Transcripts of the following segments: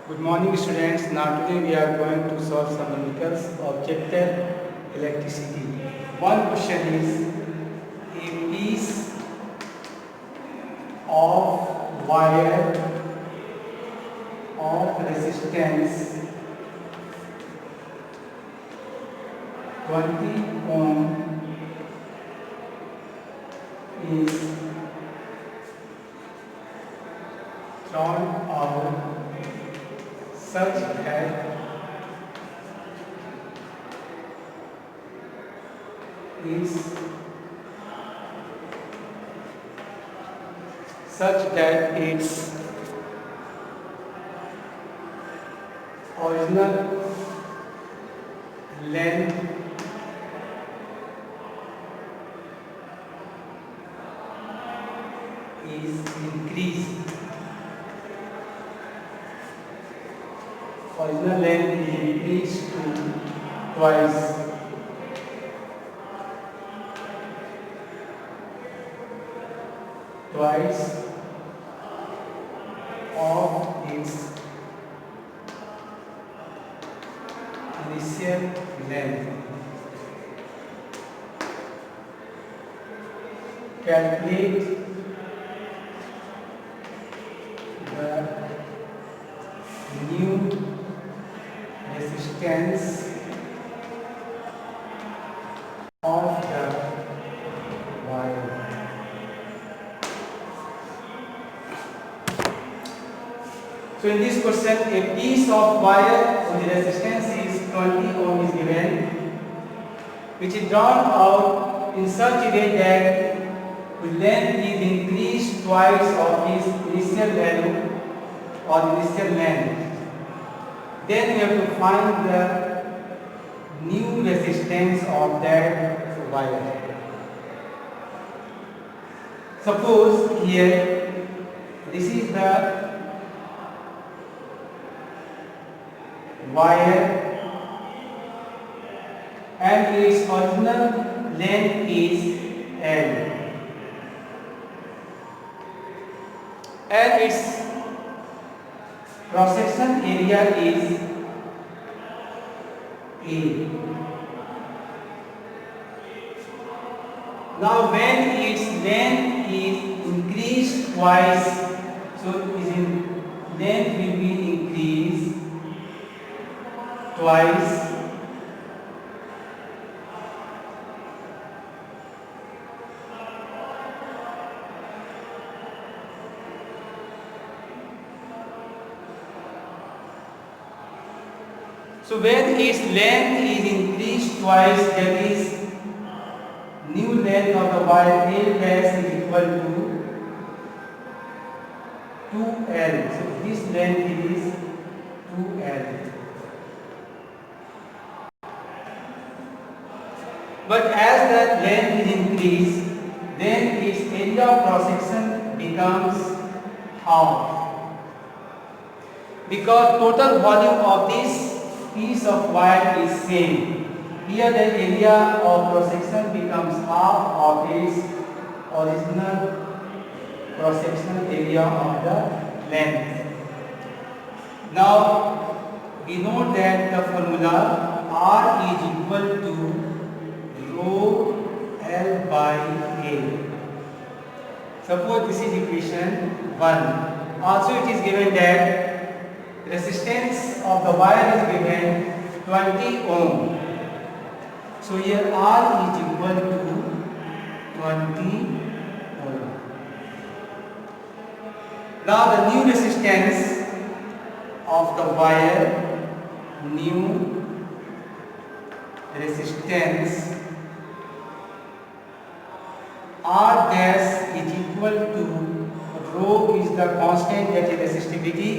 Good morning students. Now today we are going to solve some numericals of chapter electricity. One question is a piece of wire of resistance 20 ohm is drawn out such that is such that its original length is increased. Original length is increased to twice. Twice of its initial length. Calculate the new resistance of the wire. So in this question, a piece of wire with resistance is 20 ohm is given, which is drawn out in such a way that the length is increased twice of its initial value or initial length. Then we have to find the new resistance of that wire. Suppose here this is the wire and its original length is L and its cross section area is A. Now when its length is increased twice, so its length will be increased twice. So when its length is increased twice, that is new length of the wire L dash is equal to 2L. So this length is 2L. But as the length is increased, then its area of cross section becomes half. Because total volume of this piece of wire is same. Here the area of cross section becomes half of its original cross sectional area of the length. Now we know that the formula R is equal to rho L by A. Suppose this is equation 1. Also it is given that resistance of the wire is given 20 ohm. So here R is equal to 20 ohm. Now the new resistance of the wire, new resistance R dash is equal to rho is the constant, that is resistivity.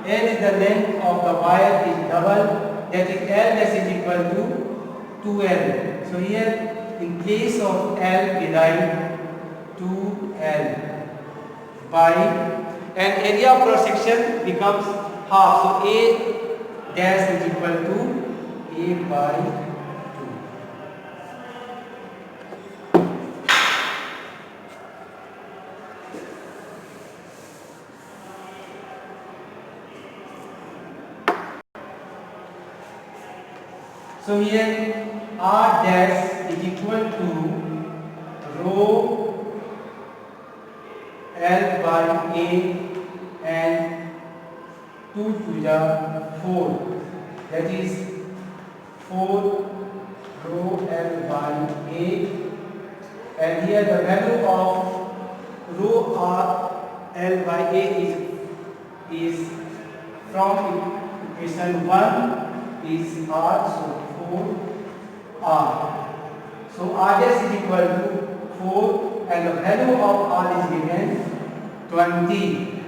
L is the length of the wire is double, that is L dash is equal to 2L. So here in place of L we write 2L by, and area of cross section becomes half. So A dash is equal to A by 2. So here R dash is equal to rho L by A and 2 to the 4, that is 4 rho L by A, and here the value of rho R L by A is from equation 1 is R, so 4 R. So R dash is equal to 4 and the value of R is given 20.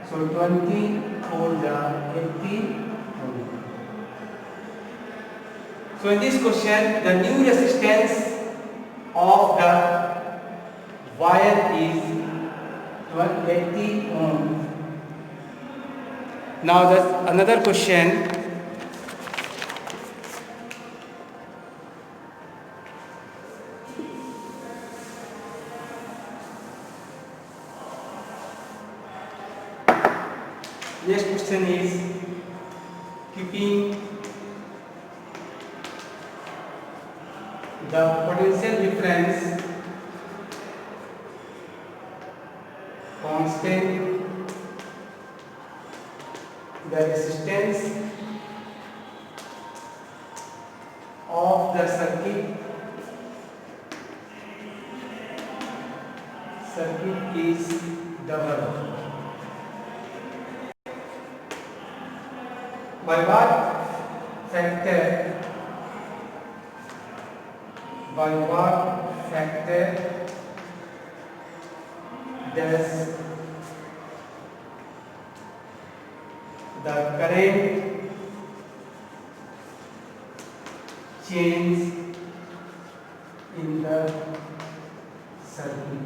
So 20 for the 80. So in this question, the new resistance of the wire is 80 ohm. Now the another question. Next question is keeping the potential difference constant, the resistance of the circuit is double. By what factor? By what factor does the current change in the circuit?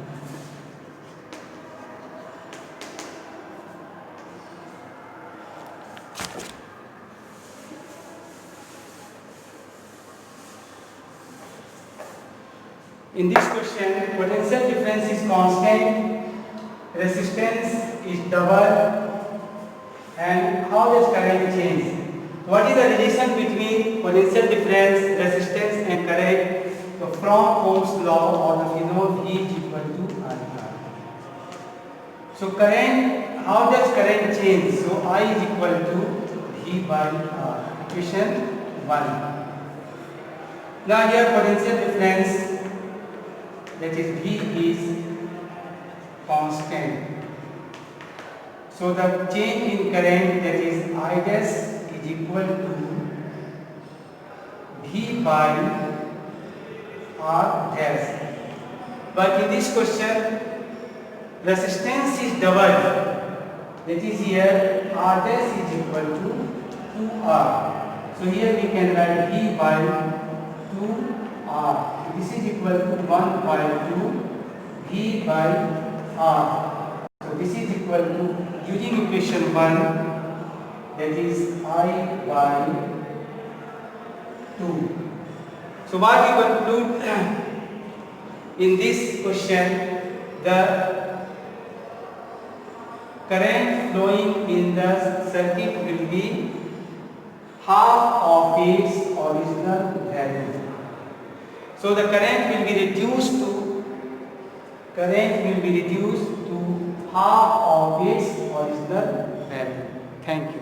In this question, potential difference is constant, resistance is double, and how does current change? What is the relation between potential difference, resistance and current? So from Ohm's law, or the phenol V is equal to I. So current, how does current change? So I is equal to V by R, equation 1. Now here potential difference, that is V is constant. So the change in current, that is I dash, is equal to V by R dash. But in this question, resistance is double. That is here R dash is equal to 2R. So here we can write V by 2R. This is equal to 1 by 2 V by R. So this is equal to, using equation 1, that is I by 2. So what we conclude in this question, the current flowing in the circuit will be half of its original value. So the current will be reduced to half of its original value. Thank you.